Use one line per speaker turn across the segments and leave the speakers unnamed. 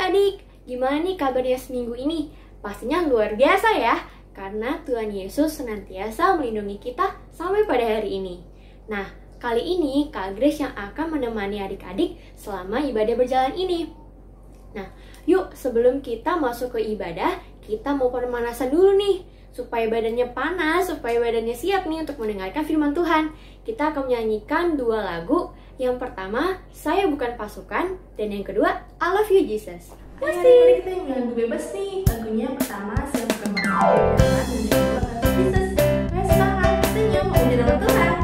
adik-adik, gimana nih kabarnya seminggu ini? Pastinya luar biasa ya, karena Tuhan Yesus senantiasa melindungi kita sampai pada hari ini. Nah, kali ini Kak Grace yang akan menemani adik-adik selama ibadah berjalan ini. Nah, yuk sebelum kita masuk ke ibadah, kita mau pemanasan dulu nih, supaya badannya panas, supaya badannya siap nih untuk mendengarkan firman Tuhan. Kita akan menyanyikan dua lagu. Yang pertama, Saya Bukan Pasukan, dan yang kedua, I Love You Jesus.
Ayo adik-adik, kita yang lagu bebas nih. Lagunya yang pertama Saya Bukan Pasukan, dan yang kedua I Love You Jesus. Ayo semangat, kita mau uji dalam Tuhan.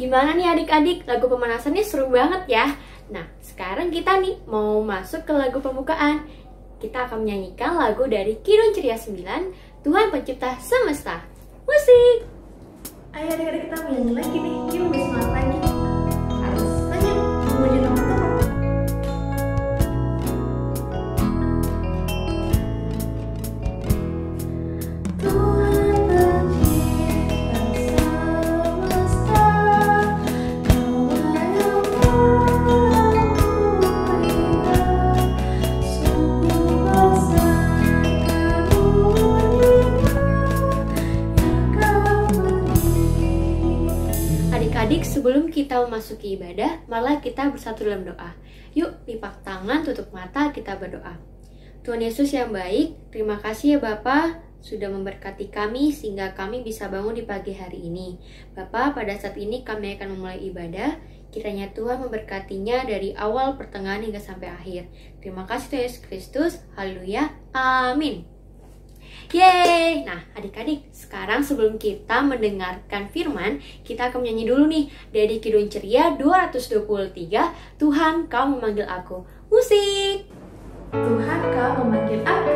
Gimana nih adik-adik, lagu pemanasannya seru banget ya. Nah, sekarang kita nih mau masuk ke lagu pembukaan. Kita akan menyanyikan lagu dari Kidung Ceria 9, Tuhan Pencipta Semesta. Musik!
Ayo adik-adik, kita menyanyi lagi nih. Yuk lebih semangat lagi. Harus banyak memuji nama Tuhan.
Adik-adik, sebelum kita memasuki ibadah, malah kita bersatu dalam doa. Yuk, lipat tangan, tutup mata, kita berdoa. Tuhan Yesus yang baik, terima kasih ya Bapa sudah memberkati kami sehingga kami bisa bangun di pagi hari ini. Bapa, pada saat ini kami akan memulai ibadah. Kiranya Tuhan memberkatinya dari awal, pertengahan hingga sampai akhir. Terima kasih Tuhan Yesus Kristus. Haleluya. Amin. Yeay! Nah, adik-adik, sekarang sebelum kita mendengarkan firman, kita akan menyanyi dulu nih dari Kidung Ceria 223, Tuhan Kau Memanggil Aku. Musik!
Tuhan Kau Memanggil Aku.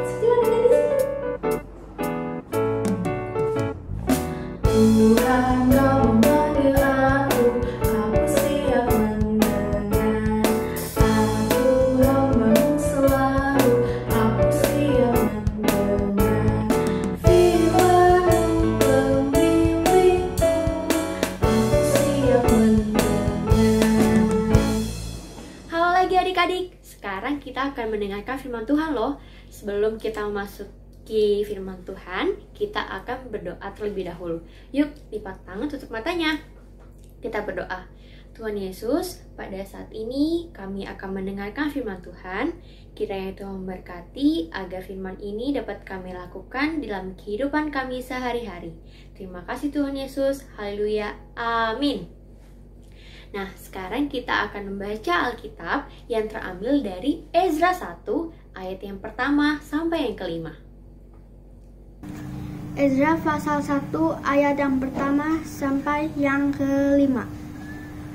Setuju adik-adik? Tuhan Kau memanggil aku, aku siap mendengar. Aku hambamu selalu, aku siap mendengar. Firman-Mu pembimbing
sekarang kita akan mendengarkan firman Tuhan loh. Sebelum kita memasuki firman Tuhan, kita akan berdoa terlebih dahulu. Yuk, lipat tangan, tutup matanya. Kita berdoa. Tuhan Yesus, pada saat ini kami akan mendengarkan firman Tuhan. Kiranya Tuhan memberkati agar firman ini dapat kami lakukan dalam kehidupan kami sehari-hari. Terima kasih Tuhan Yesus. Haleluya. Amin. Nah, sekarang kita akan membaca Alkitab yang terambil dari Ezra 1 ayat yang pertama sampai yang kelima.
Ezra pasal 1 ayat yang pertama sampai yang kelima.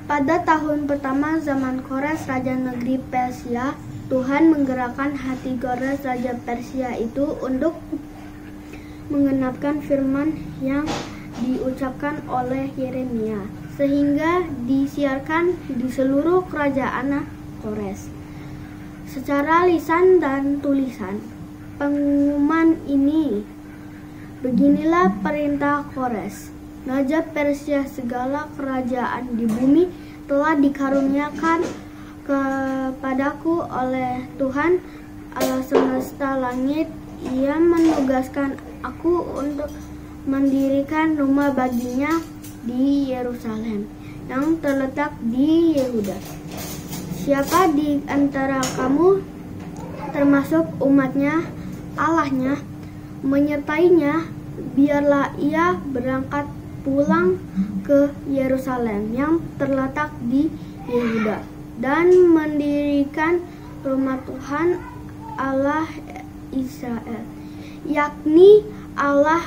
Pada tahun pertama zaman Kores Raja Negeri Persia, Tuhan menggerakkan hati Kores Raja Persia itu untuk menggenapkan firman yang diucapkan oleh Yeremia, sehingga disiarkan di seluruh kerajaan Kores. Secara lisan dan tulisan, pengumuman ini, beginilah perintah Kores. Raja Persia, segala kerajaan di bumi telah dikaruniakan kepadaku oleh Tuhan Allah semesta langit. Ia menugaskan aku untuk mendirikan rumah baginya di Yerusalem yang terletak di Yehuda. Siapa di antara kamu, termasuk umatnya, Allahnya, menyertainya, biarlah ia berangkat pulang ke Yerusalem yang terletak di Yehuda dan mendirikan rumah Tuhan Allah Israel, yakni Allah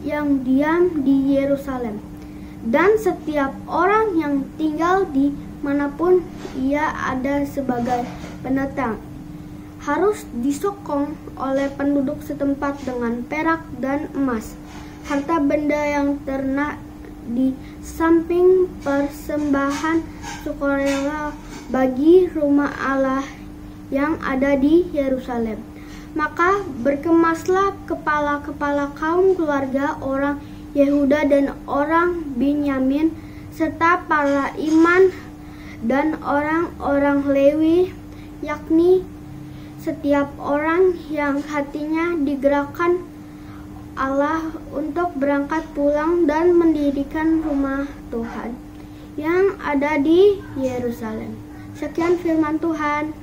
yang diam di Yerusalem. Dan setiap orang yang tinggal di manapun ia ada sebagai pendatang harus disokong oleh penduduk setempat dengan perak dan emas, harta benda yang ternak di samping persembahan sukarela bagi rumah Allah yang ada di Yerusalem. Maka berkemaslah kepala-kepala kaum keluarga orang Yehuda dan orang Binyamin, serta para imam dan orang-orang Lewi, yakni setiap orang yang hatinya digerakkan Allah untuk berangkat pulang dan mendirikan rumah Tuhan yang ada di Yerusalem. Sekian firman Tuhan.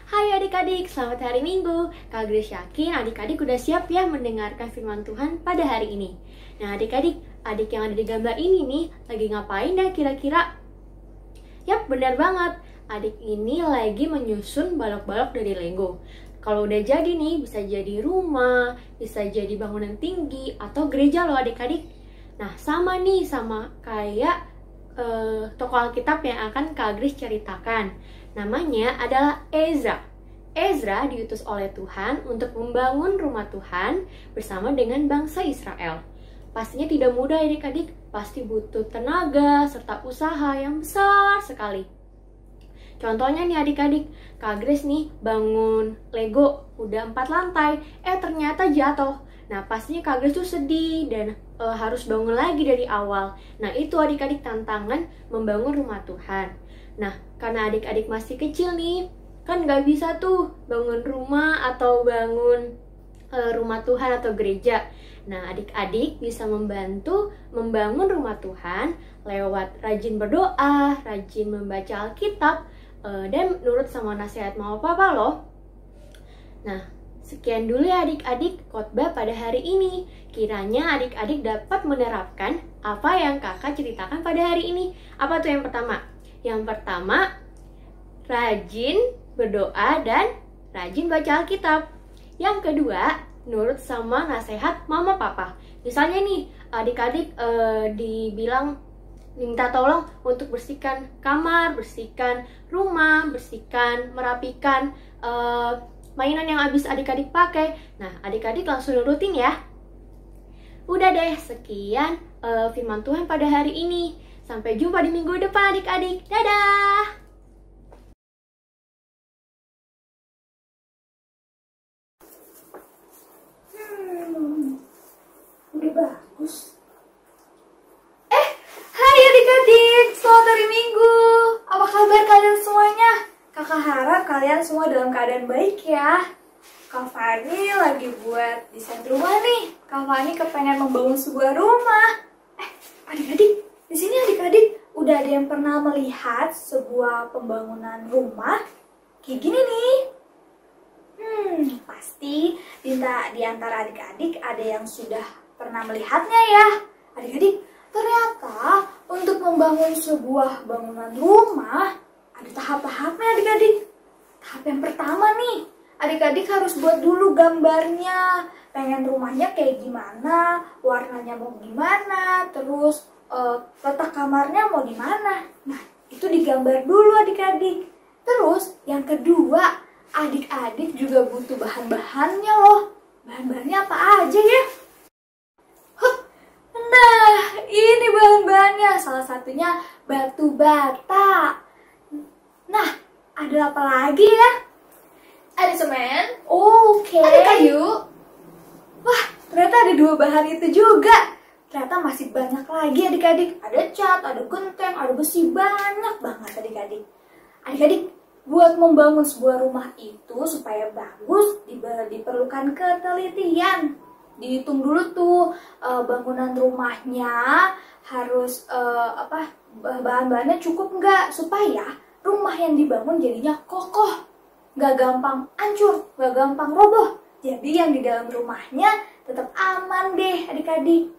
Hai adik-adik, selamat hari Minggu. Kak Grace yakin adik-adik udah siap ya mendengarkan firman Tuhan pada hari ini. Nah adik-adik, adik yang ada di gambar ini nih lagi ngapain dah kira-kira? Yap, benar banget. Adik ini lagi menyusun balok-balok dari Lego. Kalau udah jadi nih, bisa jadi rumah, bisa jadi bangunan tinggi, atau gereja loh adik-adik. Nah sama nih, sama kayak tokoh Alkitab yang akan Kak Grace ceritakan. Namanya adalah Ezra. Ezra diutus oleh Tuhan untuk membangun rumah Tuhan bersama dengan bangsa Israel. Pastinya tidak mudah adik-adik, pasti butuh tenaga serta usaha yang besar sekali. Contohnya nih adik-adik, Kak Grace nih bangun Lego, udah 4 lantai, ternyata jatuh. Nah pastinya Kak Grace tuh sedih dan harus bangun lagi dari awal. Nah itu adik-adik tantangan membangun rumah Tuhan. Nah, karena adik-adik masih kecil nih, kan nggak bisa tuh bangun rumah atau bangun rumah Tuhan atau gereja. Nah, adik-adik bisa membantu membangun rumah Tuhan lewat rajin berdoa, rajin membaca Alkitab, dan nurut sama nasihat mama papa loh. Nah, sekian dulu ya adik-adik khotbah pada hari ini. Kiranya adik-adik dapat menerapkan apa yang kakak ceritakan pada hari ini. Apa tuh yang pertama? Yang pertama, rajin berdoa dan rajin baca Alkitab. Yang kedua, nurut sama nasihat mama papa. Misalnya nih, adik-adik dibilang minta tolong untuk bersihkan kamar, bersihkan rumah, bersihkan, merapikan mainan yang habis adik-adik pakai. Nah, adik-adik langsung nurutin ya. Udah deh, sekian firman Tuhan pada hari ini. Sampai jumpa di minggu depan adik-adik. Dadah!
bagus. Hai adik-adik, selamat hari Minggu. Apa kabar kalian semuanya? Kakak harap kalian semua dalam keadaan baik ya. Kak Fani lagi buat desain rumah nih. Kak Fani kepengen membangun sebuah rumah. Adik-adik, di sini adik-adik udah ada yang pernah melihat sebuah pembangunan rumah kayak gini nih? Pasti di antara adik-adik ada yang sudah pernah melihatnya ya. Adik-adik, ternyata untuk membangun sebuah bangunan rumah ada tahap-tahapnya adik-adik. Tahap yang pertama nih, adik-adik harus buat dulu gambarnya. Pengen rumahnya kayak gimana, warnanya mau gimana, terus letak kamarnya mau di mana. Nah, itu digambar dulu adik-adik. Terus yang kedua, adik-adik juga butuh bahan-bahannya loh. Bahan-bahannya apa aja ya? Nah, ini bahan-bahannya. Salah satunya batu bata. Nah, ada apa lagi ya? Ada semen. Oke. Ada kayu. Wah, ternyata ada 2 bahan itu juga. Ternyata masih banyak lagi adik-adik. Ada cat, ada genteng, ada besi. Banyak banget adik-adik. Adik-adik, buat membangun sebuah rumah itu supaya bagus diperlukan ketelitian. Dihitung dulu tuh bangunan rumahnya harus bahan-bahannya cukup nggak supaya rumah yang dibangun jadinya kokoh, nggak gampang hancur, nggak gampang roboh. Jadi yang di dalam rumahnya tetap aman deh adik-adik.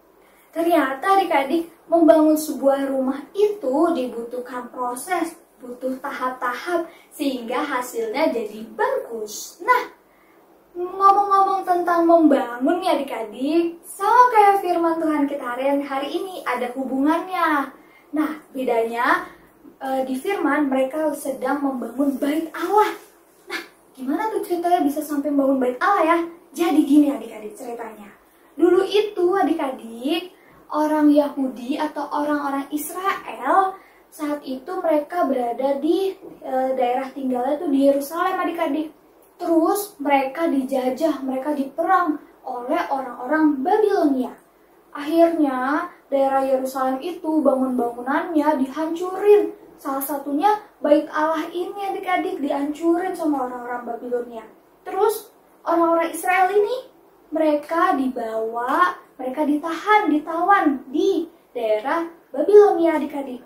Ternyata adik-adik membangun sebuah rumah itu dibutuhkan proses, butuh tahap-tahap sehingga hasilnya jadi bagus. Nah, ngomong-ngomong tentang membangun ya adik-adik, sama kayak firman Tuhan kita hari ini ada hubungannya. Nah, bedanya di firman mereka sedang membangun bait Allah. Nah, gimana tuh ceritanya bisa sampai membangun bait Allah ya? Jadi gini adik-adik ceritanya. Dulu itu adik-adik, orang Yahudi atau orang-orang Israel saat itu mereka berada di daerah tinggalnya itu di Yerusalem adik-adik. Terus mereka dijajah, mereka diperang oleh orang-orang Babilonia. Akhirnya daerah Yerusalem itu bangun-bangunannya dihancurin. Salah satunya bait Allah ini adik-adik dihancurin sama orang-orang Babilonia. Terus orang-orang Israel ini mereka dibawa, mereka ditawan di daerah Babilonia adik-adik.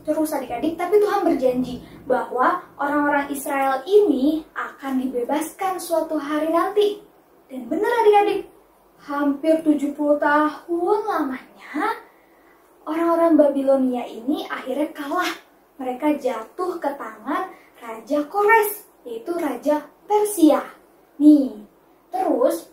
Terus adik-adik, tapi Tuhan berjanji bahwa orang-orang Israel ini akan dibebaskan suatu hari nanti. Dan benar adik-adik, hampir 70 tahun lamanya orang-orang Babilonia ini akhirnya kalah. Mereka jatuh ke tangan Raja Kores, yaitu Raja Persia. Nih, terus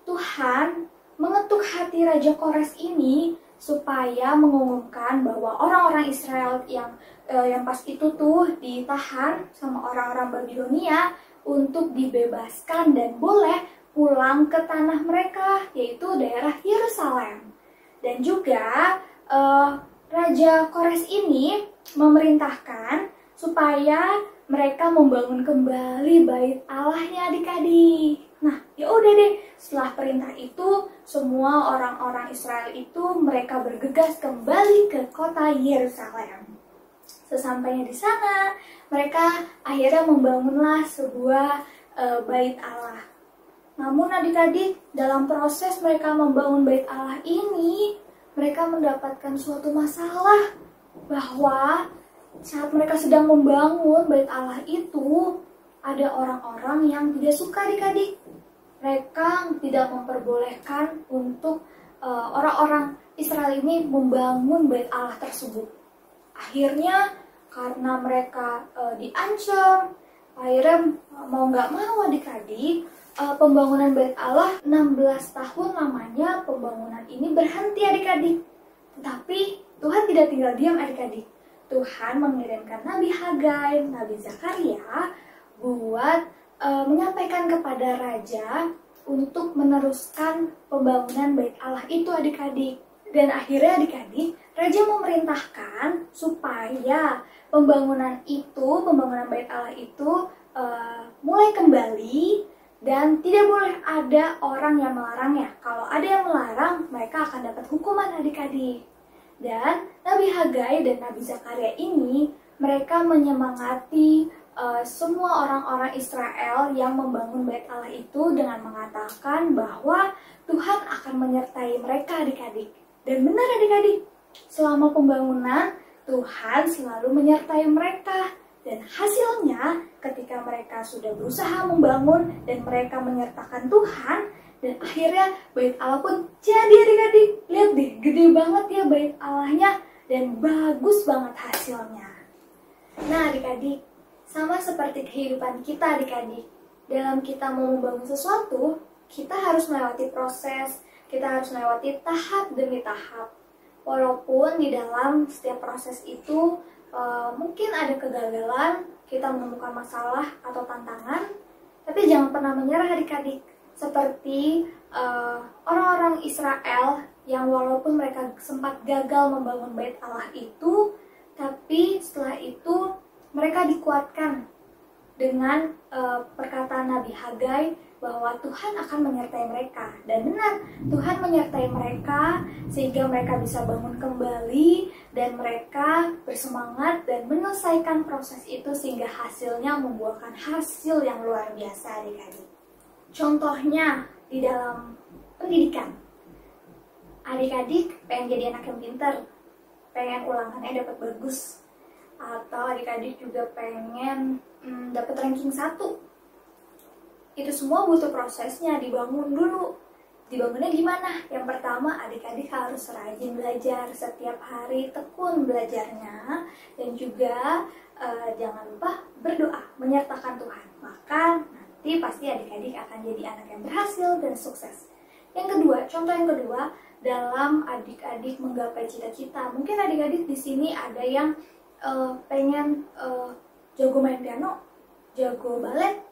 Tuhan mengetuk hati Raja Kores ini supaya mengumumkan bahwa orang-orang Israel yang pas itu tuh ditahan sama orang-orang Babilonia untuk dibebaskan dan boleh pulang ke tanah mereka, yaitu daerah Yerusalem. Dan juga Raja Kores ini memerintahkan supaya mereka membangun kembali bait Allahnya adik-adik. Nah, ya udah deh, setelah perintah itu semua orang-orang Israel itu mereka bergegas kembali ke kota Yerusalem. Sesampainya di sana, mereka akhirnya membangunlah sebuah bait Allah. Namun adik-adik, dalam proses mereka membangun bait Allah ini, mereka mendapatkan suatu masalah bahwa saat mereka sedang membangun bait Allah itu, ada orang-orang yang tidak suka adik-adik. Mereka tidak memperbolehkan untuk orang-orang Israel ini membangun bait Allah tersebut. Akhirnya karena mereka diancam, akhirnya mau nggak mau adik-adik, pembangunan bait Allah 16 tahun lamanya pembangunan ini berhenti adik-adik. Tetapi Tuhan tidak tinggal diam adik-adik. Tuhan mengirimkan Nabi Hagai, Nabi Zakaria buat menyampaikan kepada raja untuk meneruskan pembangunan bait Allah itu adik-adik. Dan akhirnya adik-adik, raja memerintahkan supaya pembangunan bait Allah itu mulai kembali Dan tidak boleh ada orang yang melarangnya. Kalau ada yang melarang, mereka akan dapat hukuman adik-adik. Dan Nabi Hagai dan Nabi Zakaria ini, mereka menyemangati semua orang-orang Israel yang membangun bait Allah itu dengan mengatakan bahwa Tuhan akan menyertai mereka adik-adik. Dan benar adik-adik, selama pembangunan Tuhan selalu menyertai mereka. Dan hasilnya ketika mereka sudah berusaha membangun dan mereka menyertakan Tuhan, dan akhirnya bait Allah pun jadi adik-adik. Lihat deh, gede banget ya bait Allahnya dan bagus banget hasilnya. Nah adik-adik, sama seperti kehidupan kita adik-adik, dalam kita mau membangun sesuatu, kita harus melewati proses, kita harus melewati tahap demi tahap. Walaupun di dalam setiap proses itu mungkin ada kegagalan, kita menemukan masalah atau tantangan, tapi jangan pernah menyerah adik-adik. Seperti orang-orang Israel yang walaupun mereka sempat gagal membangun bait Allah itu, tapi setelah itu mereka dikuatkan dengan perkataan Nabi Hagai bahwa Tuhan akan menyertai mereka. Dan benar, Tuhan menyertai mereka sehingga mereka bisa bangun kembali dan mereka bersemangat dan menyelesaikan proses itu sehingga hasilnya membuahkan hasil yang luar biasa adik-adik. Contohnya di dalam pendidikan, adik-adik pengen jadi anak yang pintar, pengen ulangannya dapat bagus, atau adik-adik juga pengen dapat ranking 1. Itu semua butuh prosesnya, dibangun dulu. Dibangunnya gimana? Yang pertama, adik-adik harus rajin belajar setiap hari, tekun belajarnya, dan juga jangan lupa berdoa, menyertakan Tuhan. Maka nanti pasti adik-adik akan jadi anak yang berhasil dan sukses. Yang kedua, contoh yang kedua, dalam adik-adik menggapai cita-cita. Mungkin adik-adik di sini ada yang pengen jago main piano, jago balet,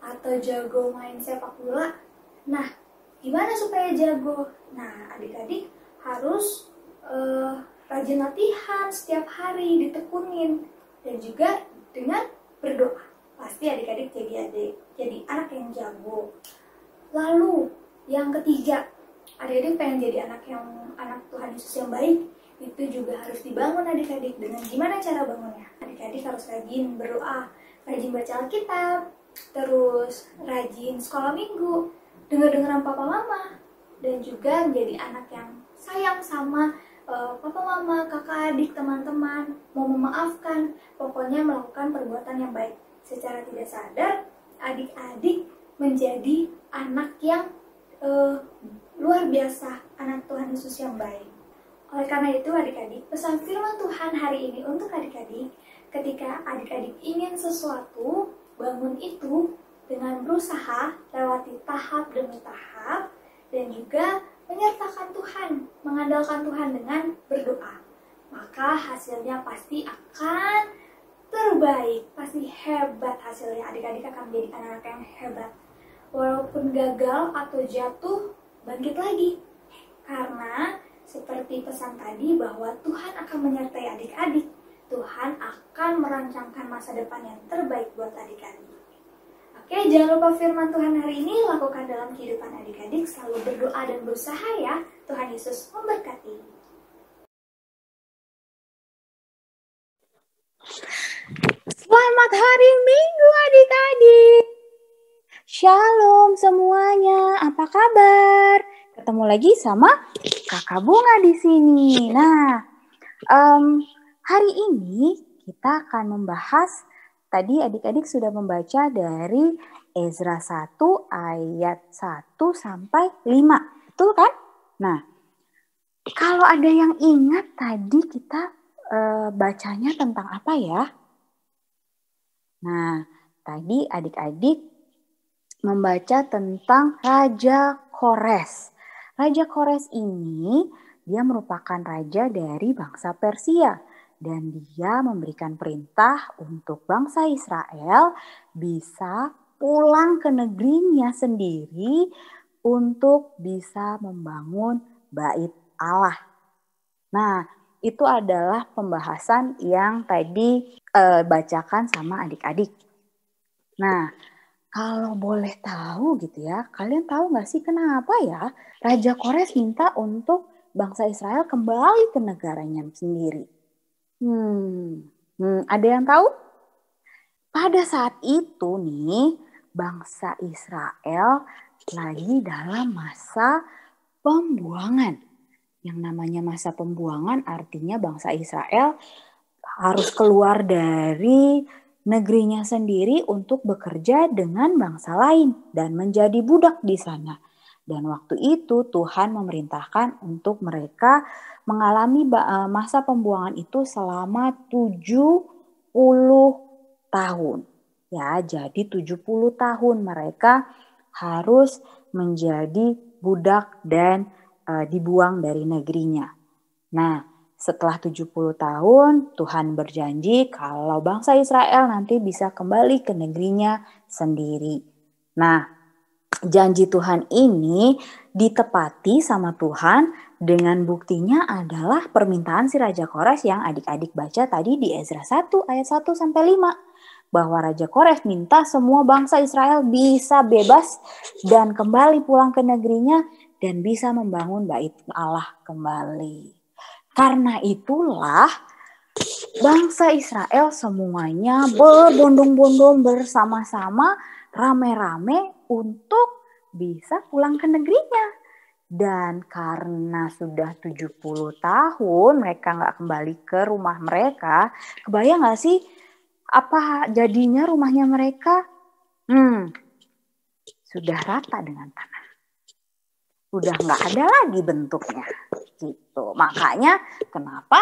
atau jago main sepak bola. Nah, gimana supaya jago? Nah, adik-adik harus rajin latihan setiap hari, ditekunin, dan juga dengan berdoa. Pasti adik-adik jadi anak yang jago. Lalu yang ketiga, adik-adik pengen jadi anak Tuhan Yesus yang baik. Itu juga harus dibangun adik-adik. Dengan gimana cara bangunnya? Adik-adik harus rajin berdoa, rajin baca Alkitab, terus rajin sekolah minggu, dengar-dengaran papa mama, dan juga menjadi anak yang sayang sama papa mama, kakak adik, teman-teman, mau memaafkan, pokoknya melakukan perbuatan yang baik. Secara tidak sadar, adik-adik menjadi anak yang luar biasa, anak Tuhan Yesus yang baik. Oleh karena itu adik-adik, pesan firman Tuhan hari ini untuk adik-adik, ketika adik-adik ingin sesuatu, bangun itu dengan berusaha lewati tahap demi tahap, dan juga menyertakan Tuhan, mengandalkan Tuhan dengan berdoa. Maka hasilnya pasti akan terbaik, pasti hebat hasilnya. Adik-adik akan menjadi anak-anak yang hebat. Walaupun gagal atau jatuh, bangkit lagi. Karena seperti pesan tadi bahwa Tuhan akan menyertai adik-adik. Tuhan akan merancangkan masa depan yang terbaik buat adik-adik. Oke, jangan lupa firman Tuhan hari ini lakukan dalam kehidupan adik-adik. Selalu berdoa dan berusaha ya. Tuhan Yesus memberkati.
Selamat hari Minggu adik-adik. Shalom semuanya, apa kabar? Ketemu lagi sama Kakak Bunga di sini. Nah, hari ini kita akan membahas, tadi adik-adik sudah membaca dari Ezra 1 ayat 1 sampai 5. Betul kan? Nah, kalau ada yang ingat tadi kita bacanya tentang apa ya? Nah, tadi adik-adik membaca tentang Raja Kores. Raja Kores ini dia merupakan raja dari bangsa Persia dan dia memberikan perintah untuk bangsa Israel bisa pulang ke negerinya sendiri untuk bisa membangun bait Allah. Nah, itu adalah pembahasan yang tadi bacakan sama adik-adik. Nah, Kalau boleh tahu gitu ya, kalian tahu nggak sih kenapa ya Raja Kores minta untuk bangsa Israel kembali ke negaranya sendiri? Ada yang tahu? Pada saat itu nih, bangsa Israel lagi dalam masa pembuangan. Yang namanya masa pembuangan artinya bangsa Israel harus keluar dari negerinya sendiri untuk bekerja dengan bangsa lain dan menjadi budak di sana. Dan waktu itu Tuhan memerintahkan untuk mereka mengalami masa pembuangan itu selama 70 tahun. Ya, jadi 70 tahun mereka harus menjadi budak dan dibuang dari negerinya. Nah, setelah 70 tahun, Tuhan berjanji kalau bangsa Israel nanti bisa kembali ke negerinya sendiri. Nah, janji Tuhan ini ditepati sama Tuhan dengan buktinya adalah permintaan si Raja Kores yang adik-adik baca tadi di Ezra 1 ayat 1 sampai 5. Bahwa Raja Kores minta semua bangsa Israel bisa bebas dan kembali pulang ke negerinya dan bisa membangun bait Allah kembali. Karena itulah bangsa Israel semuanya berbondong-bondong bersama-sama rame-rame untuk bisa pulang ke negerinya. Dan karena sudah 70 tahun mereka nggak kembali ke rumah mereka, kebayang nggak sih apa jadinya rumahnya mereka? Sudah rata dengan tanah. Udah nggak ada lagi bentuknya. Gitu. Makanya kenapa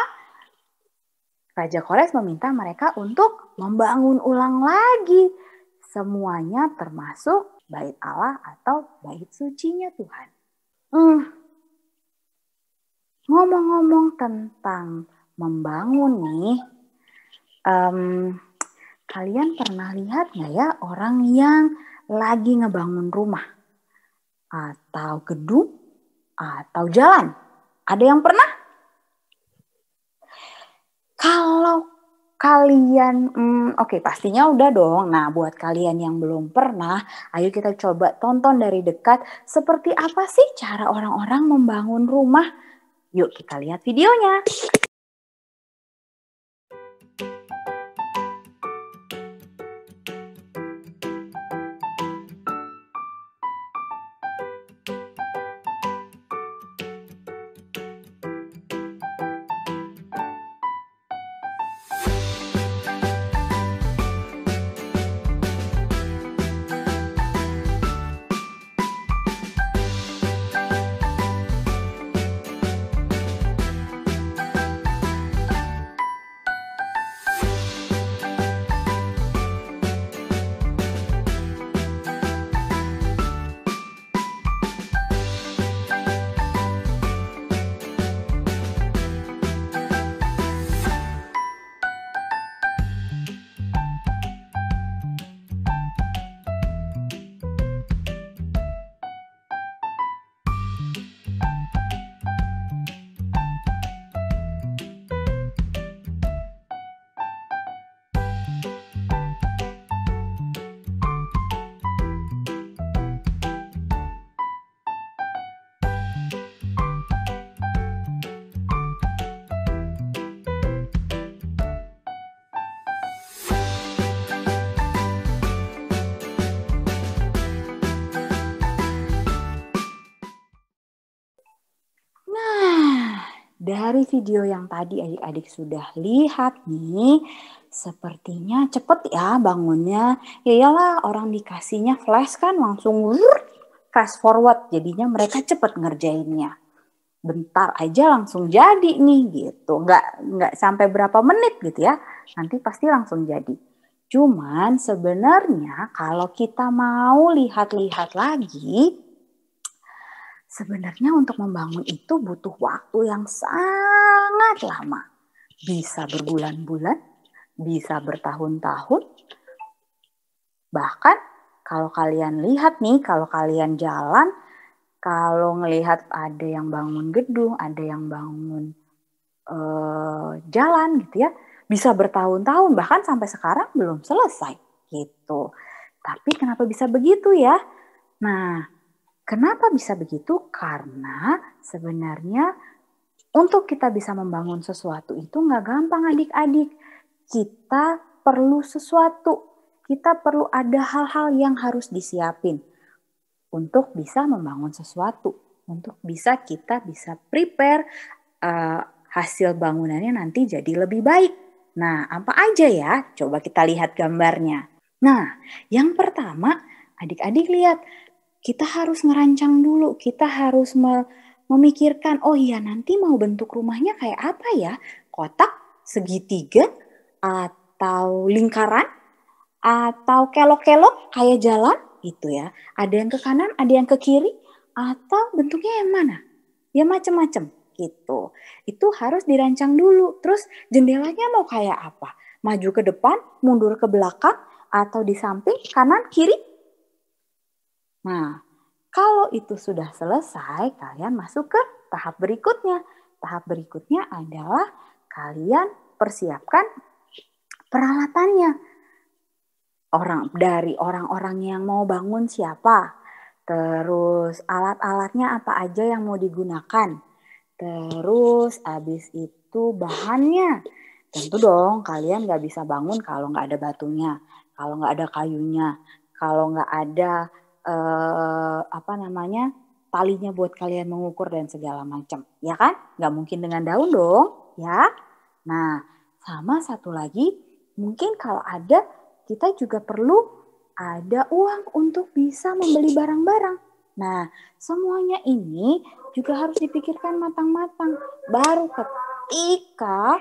Raja Kores meminta mereka untuk membangun ulang lagi semuanya termasuk bait Allah atau bait sucinya Tuhan. Ngomong-ngomong tentang membangun nih, kalian pernah lihat nggak ya orang yang lagi ngebangun rumah atau gedung atau jalan? Ada yang pernah? Kalau kalian, oke, pastinya udah dong. Nah, buat kalian yang belum pernah, ayo kita coba tonton dari dekat seperti apa sih cara orang-orang membangun rumah. Yuk kita lihat videonya. Dari video yang tadi adik-adik sudah lihat nih, sepertinya cepet ya bangunnya. Ya iyalah orang dikasihnya flash kan langsung fast forward, jadinya mereka cepet ngerjainnya. Bentar aja langsung jadi nih gitu, nggak sampai berapa menit gitu ya, nanti pasti langsung jadi. Cuman sebenarnya kalau kita mau lihat-lihat lagi, sebenarnya untuk membangun itu butuh waktu yang sangat lama. Bisa berbulan-bulan, bisa bertahun-tahun. Bahkan kalau kalian lihat nih, kalau kalian jalan, kalau ngelihat ada yang bangun gedung, ada yang bangun jalan gitu ya, bisa bertahun-tahun, bahkan sampai sekarang belum selesai gitu. Tapi kenapa bisa begitu ya? Nah, kenapa bisa begitu? Karena sebenarnya untuk kita bisa membangun sesuatu itu nggak gampang adik-adik. Kita perlu sesuatu. Kita perlu ada hal-hal yang harus disiapin untuk bisa membangun sesuatu. Untuk kita bisa prepare hasil bangunannya nanti jadi lebih baik. Nah, apa aja ya? Coba kita lihat gambarnya. Nah, yang pertama, adik-adik lihat, kita harus ngerancang dulu. Kita harus memikirkan, oh iya nanti mau bentuk rumahnya kayak apa ya? Kotak, segitiga, atau lingkaran, atau kelok-kelok kayak jalan gitu ya. Ada yang ke kanan, ada yang ke kiri, atau bentuknya yang mana? Ya macam-macam gitu. Itu harus dirancang dulu. Terus jendelanya mau kayak apa? Maju ke depan, mundur ke belakang, atau di samping, kanan, kiri? Nah, kalau itu sudah selesai, kalian masuk ke tahap berikutnya. Tahap berikutnya adalah kalian persiapkan peralatannya. Dari orang-orang yang mau bangun siapa? Terus alat-alatnya apa aja yang mau digunakan? Terus habis itu bahannya. Tentu dong kalian gak bisa bangun kalau gak ada batunya, kalau gak ada kayunya, kalau gak ada talinya buat kalian mengukur dan segala macam. Ya kan? Gak mungkin dengan daun dong. Ya. Nah, sama satu lagi, mungkin kalau ada, kita juga perlu ada uang untuk bisa membeli barang-barang. Nah, semuanya ini juga harus dipikirkan matang-matang. Baru ketika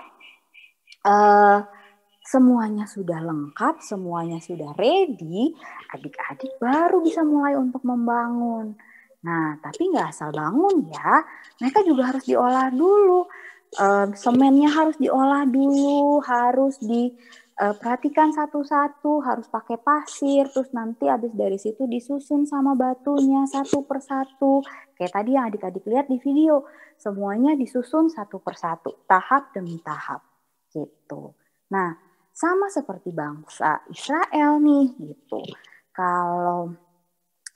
semuanya sudah lengkap, semuanya sudah ready, adik-adik baru bisa mulai untuk membangun. Nah, tapi nggak asal bangun ya. Mereka juga harus diolah dulu. Semennya harus diolah dulu, harus diperhatikan satu-satu, harus pakai pasir, terus nanti habis dari situ disusun sama batunya satu persatu. Kayak tadi yang adik-adik lihat di video, semuanya disusun satu persatu, tahap demi tahap gitu. Nah, sama seperti bangsa Israel nih gitu. Kalau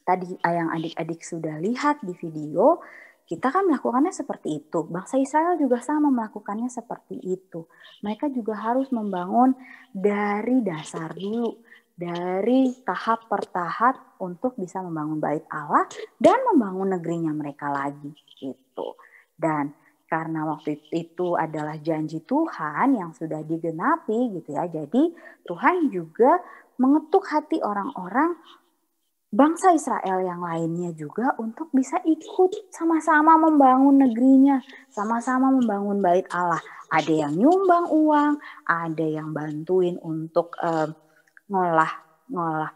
tadi yang adik-adik sudah lihat di video, kita kan melakukannya seperti itu. Bangsa Israel juga sama melakukannya seperti itu. Mereka juga harus membangun dari dasar dulu, dari tahap per tahap untuk bisa membangun bait Allah dan membangun negerinya mereka lagi gitu. Dan karena waktu itu adalah janji Tuhan yang sudah digenapi gitu ya. Jadi Tuhan juga mengetuk hati orang-orang bangsa Israel yang lainnya juga untuk bisa ikut sama-sama membangun negerinya, sama-sama membangun bait Allah. Ada yang nyumbang uang, ada yang bantuin untuk ngolah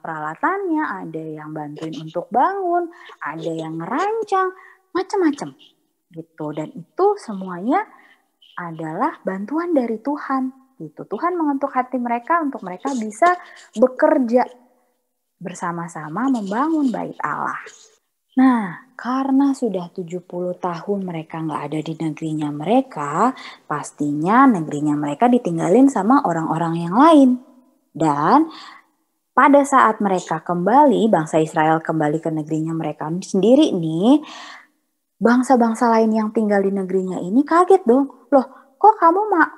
peralatannya, ada yang bantuin untuk bangun, ada yang ngerancang, macam-macam gitu. Dan itu semuanya adalah bantuan dari Tuhan gitu. Tuhan mengetuk hati mereka untuk mereka bisa bekerja bersama-sama membangun bait Allah. Nah, karena sudah 70 tahun mereka nggak ada di negerinya mereka, pastinya negerinya mereka ditinggalin sama orang-orang yang lain. Dan pada saat mereka kembali, bangsa Israel kembali ke negerinya mereka sendiri nih, bangsa-bangsa lain yang tinggal di negerinya ini kaget dong. Loh, kok kamu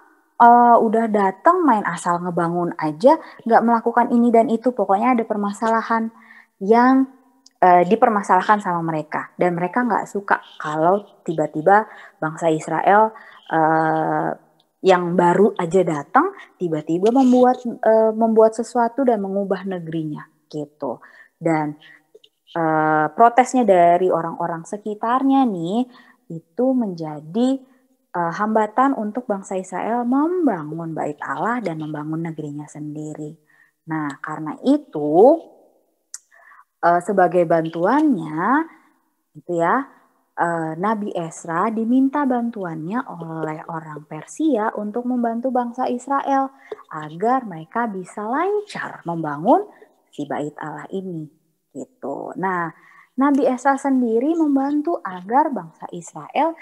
udah datang main asal ngebangun aja, nggak melakukan ini dan itu. Pokoknya ada permasalahan yang dipermasalahkan sama mereka. Dan mereka nggak suka kalau tiba-tiba bangsa Israel yang baru aja datang, tiba-tiba membuat sesuatu dan mengubah negerinya gitu. Dan protesnya dari orang-orang sekitarnya nih, itu menjadi hambatan untuk bangsa Israel membangun bait Allah dan membangun negerinya sendiri. Nah, karena itu sebagai bantuannya gitu ya, Nabi Ezra diminta bantuannya oleh orang Persia untuk membantu bangsa Israel agar mereka bisa lancar membangun si bait Allah ini gitu. Nah, Nabi Ezra sendiri membantu agar bangsa Israel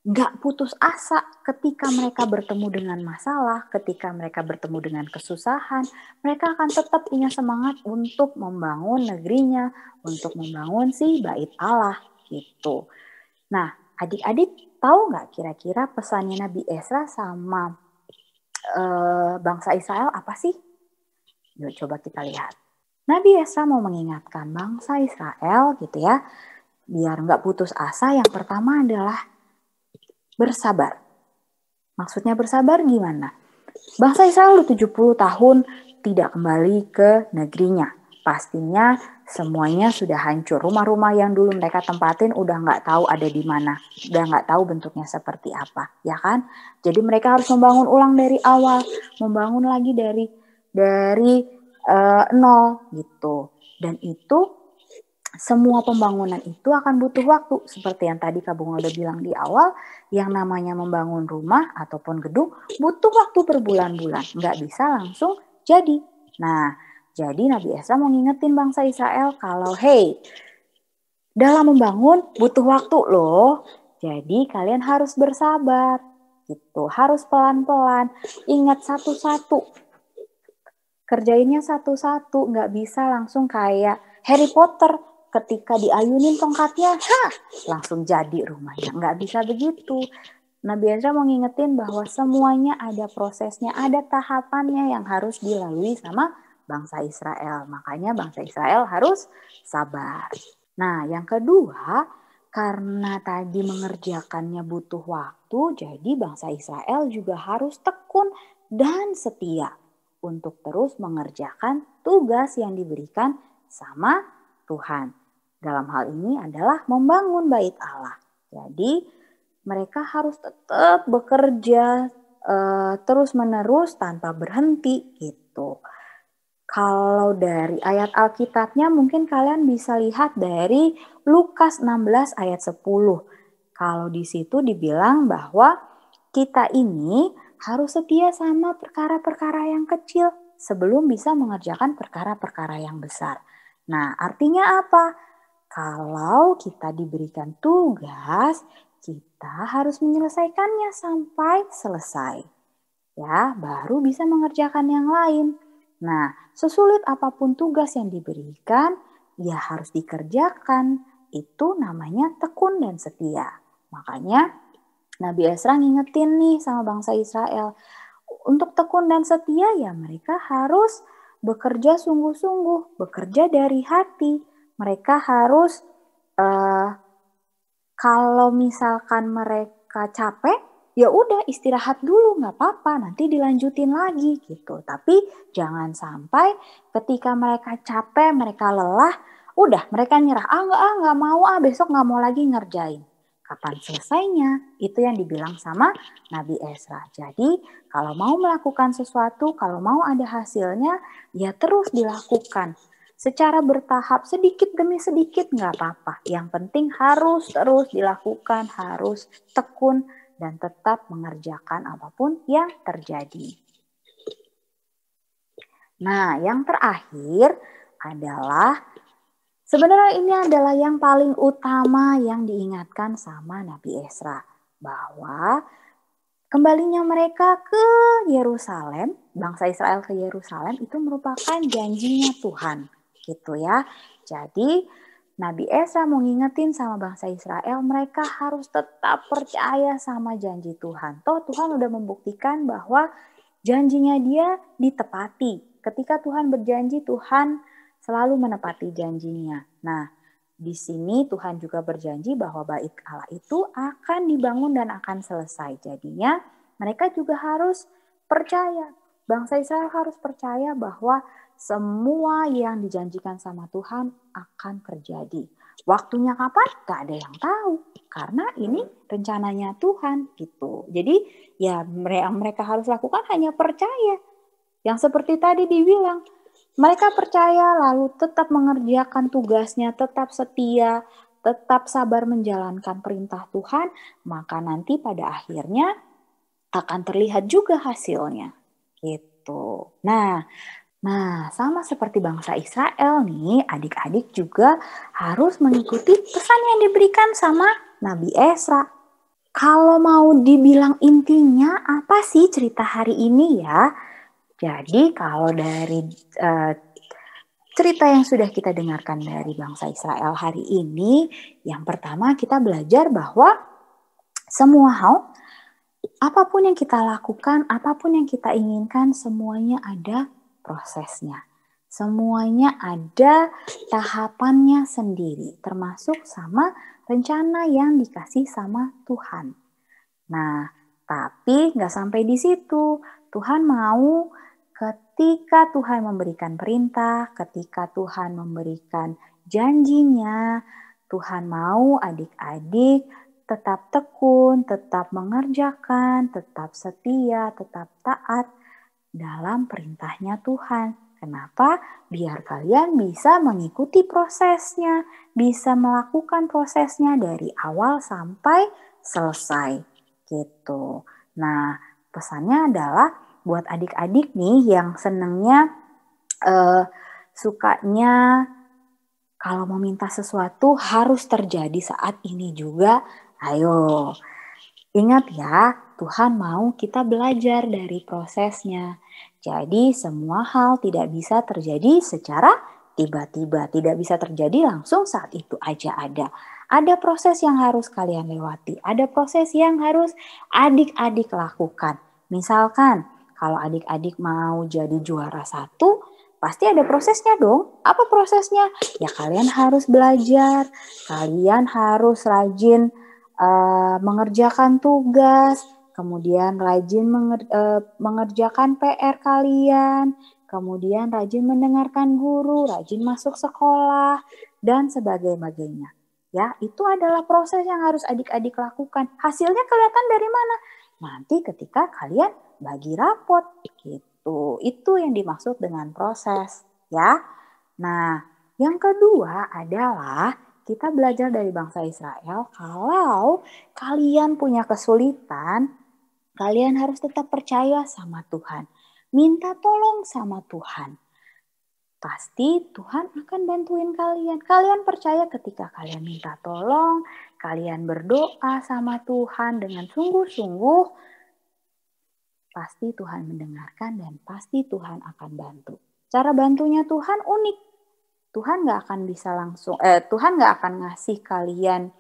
nggak putus asa ketika mereka bertemu dengan masalah, ketika mereka bertemu dengan kesusahan, mereka akan tetap punya semangat untuk membangun negerinya, untuk membangun si bait Allah gitu. Nah, adik-adik tahu nggak kira-kira pesannya Nabi Ezra sama bangsa Israel apa sih? Yuk coba kita lihat. Nabi Ezra mau mengingatkan bangsa Israel gitu ya, biar nggak putus asa. Yang pertama adalah bersabar. Maksudnya bersabar gimana? Bangsa Israel udah 70 tahun tidak kembali ke negerinya. Pastinya semuanya sudah hancur. Rumah-rumah yang dulu mereka tempatin udah nggak tahu ada di mana. Udah nggak tahu bentuknya seperti apa, ya kan? Jadi mereka harus membangun ulang dari awal. Membangun lagi dari nol gitu. Dan itu semua pembangunan itu akan butuh waktu. Seperti yang tadi Kak Bunga udah bilang di awal, yang namanya membangun rumah ataupun gedung butuh waktu berbulan-bulan. Nggak bisa langsung jadi. Nah, jadi Nabi Ezra mau ngingetin bangsa Israel kalau hey, dalam membangun butuh waktu loh. Jadi kalian harus bersabar gitu. Harus pelan-pelan. Ingat satu-satu. Kerjainnya satu-satu. Nggak bisa langsung kayak Harry Potter. Ketika diayunin tongkatnya, langsung jadi rumahnya. Nggak bisa begitu. Nabi Ezra mau ngingetin bahwa semuanya ada prosesnya, ada tahapannya yang harus dilalui sama bangsa Israel. Makanya bangsa Israel harus sabar. Nah, yang kedua, karena tadi mengerjakannya butuh waktu, jadi bangsa Israel juga harus tekun dan setia untuk terus mengerjakan tugas yang diberikan sama Tuhan. Dalam hal ini adalah membangun bait Allah. Jadi mereka harus tetap bekerja terus-menerus tanpa berhenti gitu. Kalau dari ayat Alkitabnya mungkin kalian bisa lihat dari Lukas 16 ayat 10. Kalau di situ dibilang bahwa kita ini harus setia sama perkara-perkara yang kecil sebelum bisa mengerjakan perkara-perkara yang besar. Nah, artinya apa? Kalau kita diberikan tugas, kita harus menyelesaikannya sampai selesai. Ya, baru bisa mengerjakan yang lain. Nah, sesulit apapun tugas yang diberikan, ya harus dikerjakan. Itu namanya tekun dan setia. Makanya Nabi Ezra ngingetin nih sama bangsa Israel. Untuk tekun dan setia ya mereka harus bekerja sungguh-sungguh, bekerja dari hati. Mereka harus, kalau misalkan mereka capek, ya udah istirahat dulu, nggak apa-apa, nanti dilanjutin lagi gitu. Tapi jangan sampai ketika mereka capek, mereka lelah, udah mereka nyerah, nggak mau, besok nggak mau lagi ngerjain. Kapan selesainya? Itu yang dibilang sama Nabi Ezra. Jadi kalau mau melakukan sesuatu, kalau mau ada hasilnya, ya terus dilakukan. Secara bertahap, sedikit demi sedikit nggak apa-apa. Yang penting harus terus dilakukan, harus tekun dan tetap mengerjakan apapun yang terjadi. Nah, yang terakhir adalah, sebenarnya ini adalah yang paling utama yang diingatkan sama Nabi Ezra. Bahwa kembalinya mereka ke Yerusalem, bangsa Israel ke Yerusalem itu merupakan janjinya Tuhan. Gitu ya. Jadi Nabi Ezra mau ngingetin sama bangsa Israel, mereka harus tetap percaya sama janji Tuhan. Toh Tuhan udah membuktikan bahwa janjinya dia ditepati. Ketika Tuhan berjanji, Tuhan selalu menepati janjinya. Nah, di sini Tuhan juga berjanji bahwa bait Allah itu akan dibangun dan akan selesai. Jadinya mereka juga harus percaya. Bangsa Israel harus percaya bahwa semua yang dijanjikan sama Tuhan akan terjadi. Waktunya kapan? Gak ada yang tahu. Karena ini rencananya Tuhan gitu. Jadi ya mereka harus lakukan hanya percaya. Yang seperti tadi dibilang. Mereka percaya lalu tetap mengerjakan tugasnya, tetap setia, tetap sabar menjalankan perintah Tuhan. Maka nanti pada akhirnya akan terlihat juga hasilnya. Gitu. Nah, sama seperti bangsa Israel nih, adik-adik juga harus mengikuti pesan yang diberikan sama Nabi Ezra. Kalau mau dibilang intinya apa sih cerita hari ini ya? Jadi kalau dari cerita yang sudah kita dengarkan dari bangsa Israel hari ini, yang pertama kita belajar bahwa semua hal, apapun yang kita lakukan, apapun yang kita inginkan, semuanya ada prosesnya. Semuanya ada tahapannya sendiri, termasuk sama rencana yang dikasih sama Tuhan. Nah, tapi nggak sampai di situ. Tuhan mau ketika Tuhan memberikan perintah, ketika Tuhan memberikan janjinya, Tuhan mau adik-adik tetap tekun, tetap mengerjakan, tetap setia, tetap taat dalam perintahnya Tuhan. Kenapa? Biar kalian bisa mengikuti prosesnya, bisa melakukan prosesnya dari awal sampai selesai gitu. Nah, pesannya adalah buat adik-adik nih yang senengnya sukanya kalau mau minta sesuatu harus terjadi saat ini juga. Ayo, ingat ya, Tuhan mau kita belajar dari prosesnya. Jadi semua hal tidak bisa terjadi secara tiba-tiba, tidak bisa terjadi langsung saat itu aja ada. Ada proses yang harus kalian lewati, ada proses yang harus adik-adik lakukan. Misalkan kalau adik-adik mau jadi juara satu, pasti ada prosesnya dong. Apa prosesnya? Ya kalian harus belajar, kalian harus rajin mengerjakan tugas, kemudian rajin mengerjakan PR kalian, kemudian rajin mendengarkan guru, rajin masuk sekolah, dan sebagainya. Ya, itu adalah proses yang harus adik-adik lakukan. Hasilnya kelihatan dari mana? Nanti ketika kalian bagi rapot gitu. Itu yang dimaksud dengan proses, ya. Nah, yang kedua adalah kita belajar dari bangsa Israel, kalau kalian punya kesulitan, kalian harus tetap percaya sama Tuhan. Minta tolong sama Tuhan. Pasti Tuhan akan bantuin kalian. Kalian percaya ketika kalian minta tolong, kalian berdoa sama Tuhan dengan sungguh-sungguh, pasti Tuhan mendengarkan dan pasti Tuhan akan bantu. Cara bantunya Tuhan unik. Tuhan nggak akan bisa langsung, Tuhan nggak akan ngasih kalian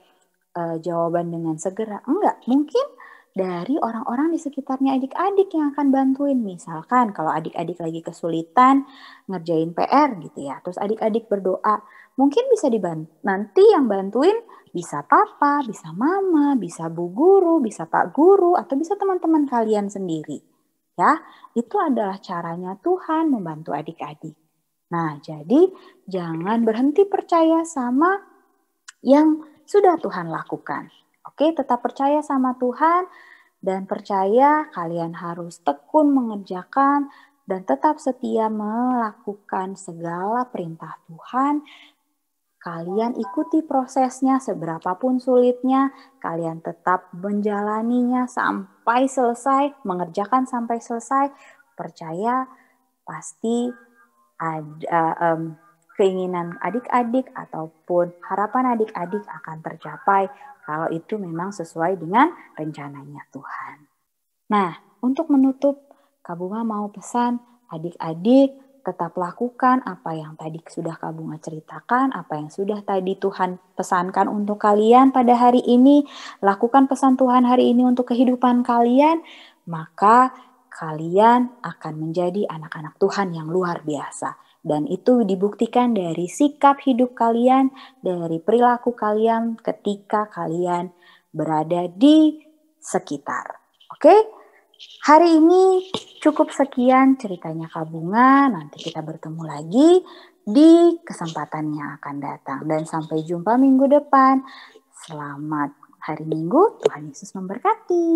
jawaban dengan segera. Enggak, mungkin dari orang-orang di sekitarnya adik-adik yang akan bantuin. Misalkan kalau adik-adik lagi kesulitan ngerjain PR gitu ya, terus adik-adik berdoa, mungkin bisa dibantu. Nanti yang bantuin bisa papa, bisa mama, bisa bu guru, bisa pak guru, atau bisa teman-teman kalian sendiri. Ya, itu adalah caranya Tuhan membantu adik-adik. Nah, jadi jangan berhenti percaya sama yang sudah Tuhan lakukan. Oke, tetap percaya sama Tuhan dan percaya kalian harus tekun mengerjakan dan tetap setia melakukan segala perintah Tuhan. Kalian ikuti prosesnya seberapapun sulitnya, kalian tetap menjalaninya sampai selesai, mengerjakan sampai selesai. Percaya pasti ada keinginan adik-adik ataupun harapan adik-adik akan tercapai kalau itu memang sesuai dengan rencananya Tuhan. Nah, untuk menutup, Kak Bunga mau pesan adik-adik tetap lakukan apa yang tadi sudah Kak Bunga ceritakan, apa yang sudah tadi Tuhan pesankan untuk kalian pada hari ini. Lakukan pesan Tuhan hari ini untuk kehidupan kalian, maka kalian akan menjadi anak-anak Tuhan yang luar biasa. Dan itu dibuktikan dari sikap hidup kalian, dari perilaku kalian ketika kalian berada di sekitar. Oke? Hari ini cukup sekian ceritanya Kak Bunga. Nanti kita bertemu lagi di kesempatan yang akan datang. Dan sampai jumpa minggu depan. Selamat hari Minggu. Tuhan Yesus memberkati.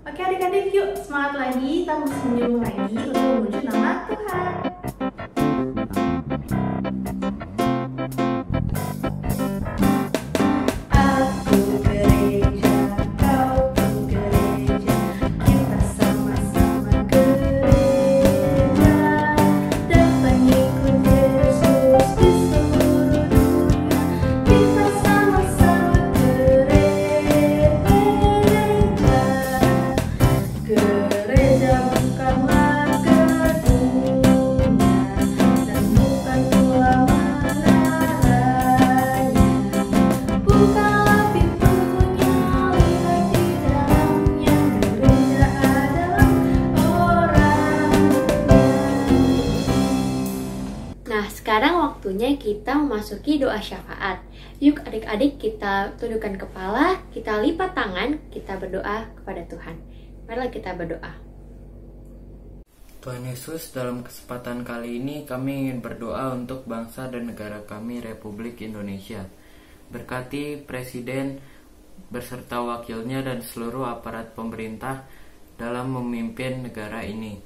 Oke adik-adik, yuk semangat lagi, kita mesti senyum lagi untuk mewujud nama Tuhan.
bawa ke dunia, dan bukan pula melarangnya. Bukalah pintunya, lihat di dalamnya, gereja adalah orangnya.
Nah, sekarang waktunya kita memasuki doa syafaat. Yuk adik-adik kita tundukkan kepala, kita lipat tangan, kita berdoa kepada Tuhan. Marilah kita berdoa.
Tuhan Yesus, dalam kesempatan kali ini kami ingin berdoa untuk bangsa dan negara kami, Republik Indonesia. Berkati Presiden beserta wakilnya dan seluruh aparat pemerintah dalam memimpin negara ini.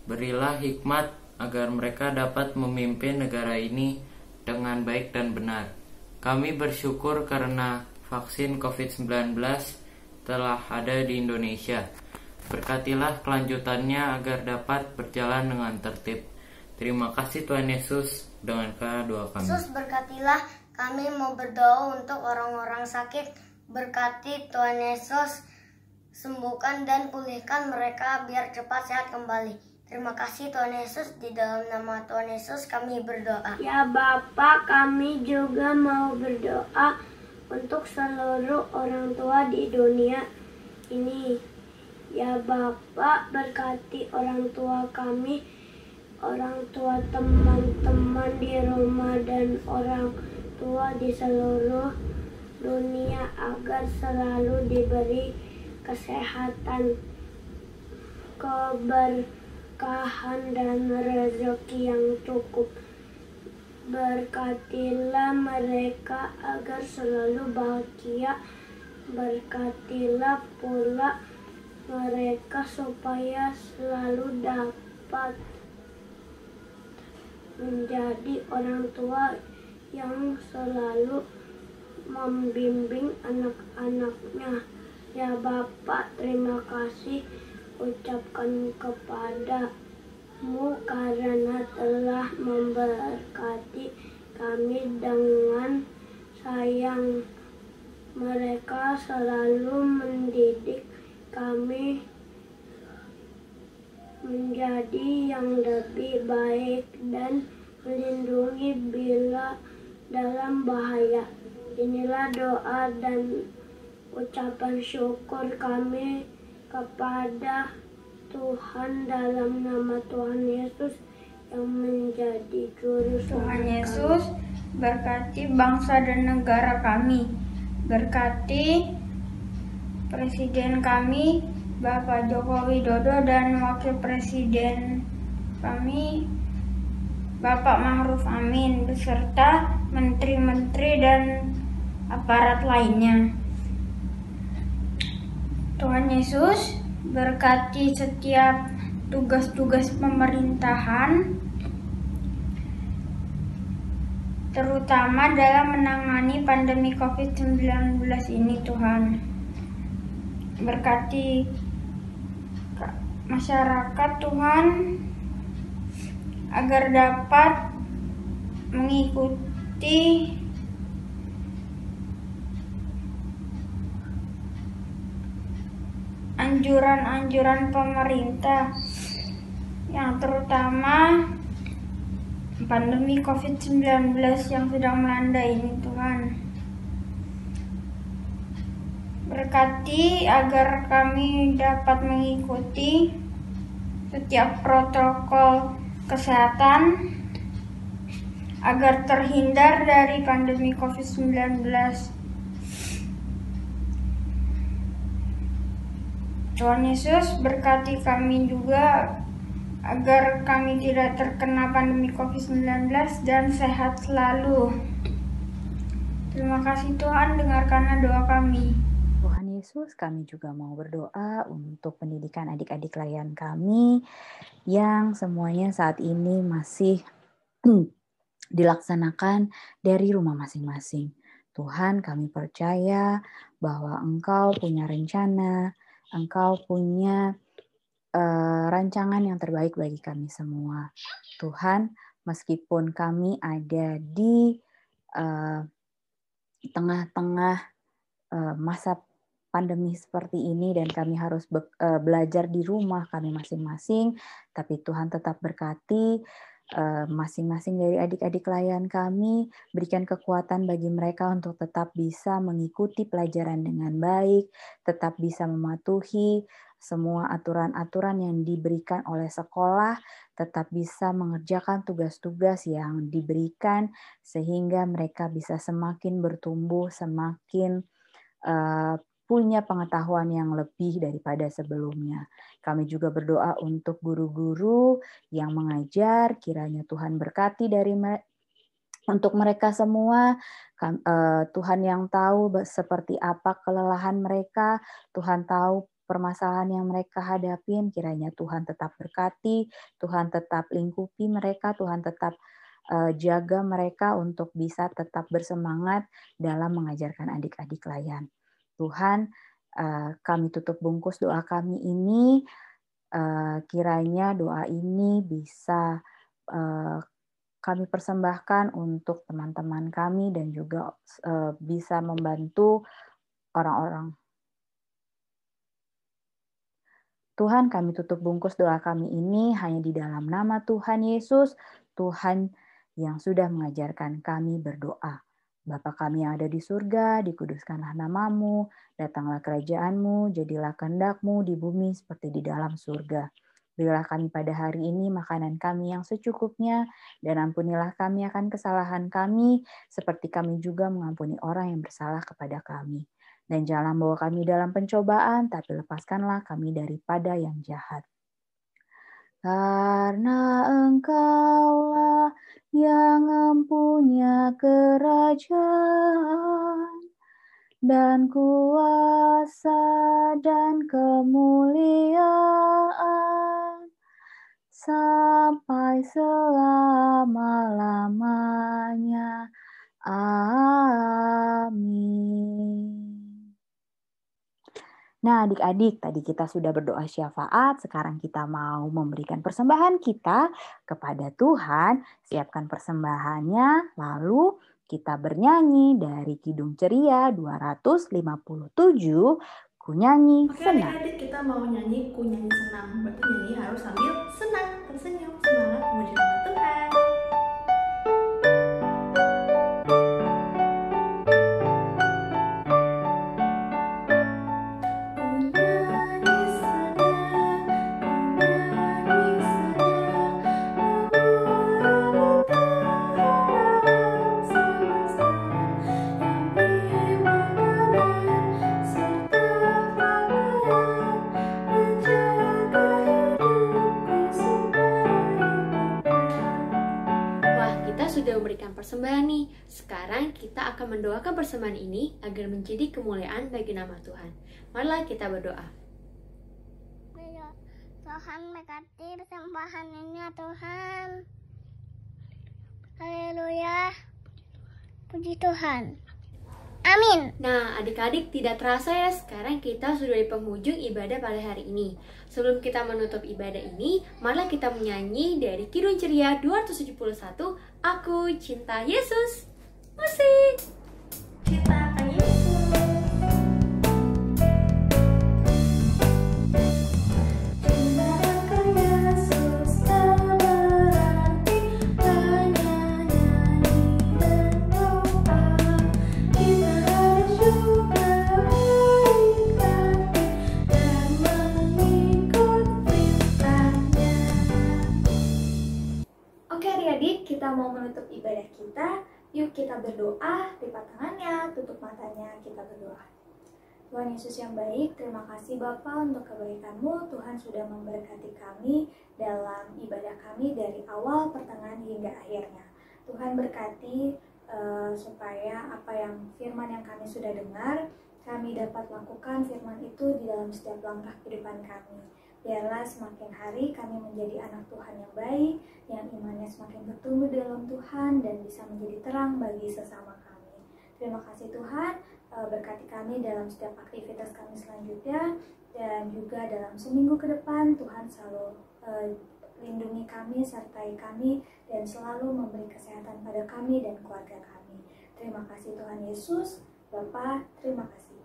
Berilah hikmat agar mereka dapat memimpin negara ini dengan baik dan benar. Kami bersyukur karena vaksin COVID-19 telah ada di Indonesia. Berkatilah kelanjutannya agar dapat berjalan dengan tertib. Terima kasih Tuhan Yesus, dengarkan doa kami.
Yesus, berkatilah kami mau berdoa untuk orang-orang sakit. Berkati Tuhan Yesus, sembuhkan dan pulihkan mereka biar cepat sehat kembali. Terima kasih Tuhan Yesus, di dalam nama Tuhan Yesus kami berdoa. Ya Bapa, kami juga mau berdoa untuk seluruh orang tua di dunia ini. Ya Bapa, berkati orang tua kami, orang tua teman-teman di rumah dan orang tua di seluruh dunia agar selalu diberi kesehatan, keberkahan dan rezeki yang cukup. Berkatilah mereka agar selalu bahagia. Berkatilah pula mereka supaya selalu dapat menjadi orang tua yang selalu membimbing anak-anaknya. Ya Bapa, terima kasih ucapkan kepadamu karena telah memberkati kami dengan sayang. Mereka selalu mendidik kami menjadi yang lebih baik dan melindungi bila dalam bahaya. Inilah doa dan ucapan syukur kami kepada Tuhan dalam nama Tuhan Yesus yang menjadi juru selamat.
Tuhan Yesus, berkati bangsa dan negara kami. Berkati Presiden kami, Bapak Joko Widodo, dan Wakil Presiden kami, Bapak Ma'ruf Amin, beserta menteri-menteri dan aparat lainnya. Tuhan Yesus, berkati setiap tugas-tugas pemerintahan, terutama dalam menangani pandemi COVID-19 ini, Tuhan. Berkati masyarakat, Tuhan, agar dapat mengikuti anjuran-anjuran pemerintah, yang terutama pandemi COVID-19 yang sedang melanda ini, Tuhan. Berkati agar kami dapat mengikuti setiap protokol kesehatan agar terhindar dari pandemi COVID-19. Tuhan Yesus, berkati kami juga agar kami tidak terkena pandemi COVID-19 dan sehat selalu. Terima kasih Tuhan, dengarkanlah doa kami.
Tuhan Yesus, kami juga mau berdoa untuk pendidikan adik-adik layan kami yang semuanya saat ini masih dilaksanakan dari rumah masing-masing. Tuhan, kami percaya bahwa Engkau punya rencana, Engkau punya rancangan yang terbaik bagi kami semua. Tuhan, meskipun kami ada di tengah-tengah masa pandemi seperti ini dan kami harus belajar di rumah kami masing-masing, tapi Tuhan tetap berkati masing-masing dari adik-adik klien kami, berikan kekuatan bagi mereka untuk tetap bisa mengikuti pelajaran dengan baik, tetap bisa mematuhi semua aturan-aturan yang diberikan oleh sekolah, tetap bisa mengerjakan tugas-tugas yang diberikan sehingga mereka bisa semakin bertumbuh, semakin punya pengetahuan yang lebih daripada sebelumnya. Kami juga berdoa untuk guru-guru yang mengajar, kiranya Tuhan berkati untuk mereka semua. Tuhan yang tahu seperti apa kelelahan mereka, Tuhan tahu permasalahan yang mereka hadapin, kiranya Tuhan tetap berkati, Tuhan tetap lingkupi mereka, Tuhan tetap jaga mereka untuk bisa tetap bersemangat dalam mengajarkan adik-adik klien. Tuhan, kami tutup bungkus doa kami ini, kiranya doa ini bisa kami persembahkan untuk teman-teman kami dan juga bisa membantu orang-orang. Tuhan, kami tutup bungkus doa kami ini hanya di dalam nama Tuhan Yesus, Tuhan yang sudah mengajarkan kami berdoa. Bapa kami yang ada di surga, dikuduskanlah namamu, datanglah kerajaanmu, jadilah kehendak-mu di bumi seperti di dalam surga. Berilah kami pada hari ini makanan kami yang secukupnya, dan ampunilah kami akan kesalahan kami, seperti kami juga mengampuni orang yang bersalah kepada kami. Dan janganlah bawa kami dalam pencobaan, tapi lepaskanlah kami daripada yang jahat. Karena Engkaulah yang mempunyai kerajaan dan kuasa dan kemuliaan sampai selama-lamanya. Amin. Nah, adik-adik, tadi kita sudah berdoa syafaat, sekarang kita mau memberikan persembahan kita kepada Tuhan. Siapkan persembahannya, lalu kita bernyanyi dari Kidung Ceria 257, Ku Nyanyi Senang.
Oke adik-adik, kita mau nyanyi Ku Nyanyi Senang. Berarti nyanyi harus sambil senang, tersenyum, semangat, memuji nama Tuhan.
Persembahan nih. Sekarang kita akan mendoakan persembahan ini agar menjadi kemuliaan bagi nama Tuhan. Marilah kita berdoa.
Tuhan berkati persembahan ini ya Tuhan. Haleluya. Puji Tuhan. Amin.
Nah, adik-adik, tidak terasa ya, sekarang kita sudah di penghujung ibadah pada hari ini. Sebelum kita menutup ibadah ini, marilah kita menyanyi dari Kidung Ceria 271, Aku Cinta Yesus. Musik.
Kita akan Yesus. Kita mau menutup ibadah kita, yuk kita berdoa, lipat tangannya, tutup matanya, kita berdoa. Tuhan Yesus yang baik, terima kasih Bapa untuk kebaikan-Mu. Tuhan sudah memberkati kami dalam ibadah kami dari awal, pertengahan hingga akhirnya. Tuhan berkati supaya apa yang firman yang kami sudah dengar, kami dapat lakukan firman itu di dalam setiap langkah kehidupan kami. Biarlah semakin hari kami menjadi anak Tuhan yang baik, yang imannya semakin bertumbuh dalam Tuhan dan bisa menjadi terang bagi sesama kami. Terima kasih Tuhan, berkati kami dalam setiap aktivitas kami selanjutnya, dan juga dalam seminggu ke depan Tuhan selalu lindungi kami, sertai kami, dan selalu memberi kesehatan pada kami dan keluarga kami. Terima kasih Tuhan Yesus, Bapa, terima kasih.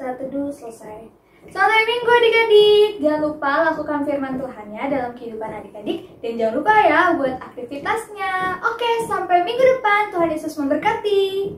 Saat teduh selesai. Selamat minggu adik-adik. Jangan lupa lakukan firman Tuhannya dalam kehidupan adik-adik. Dan jangan lupa ya buat aktivitasnya. Oke, sampai minggu depan. Tuhan Yesus memberkati.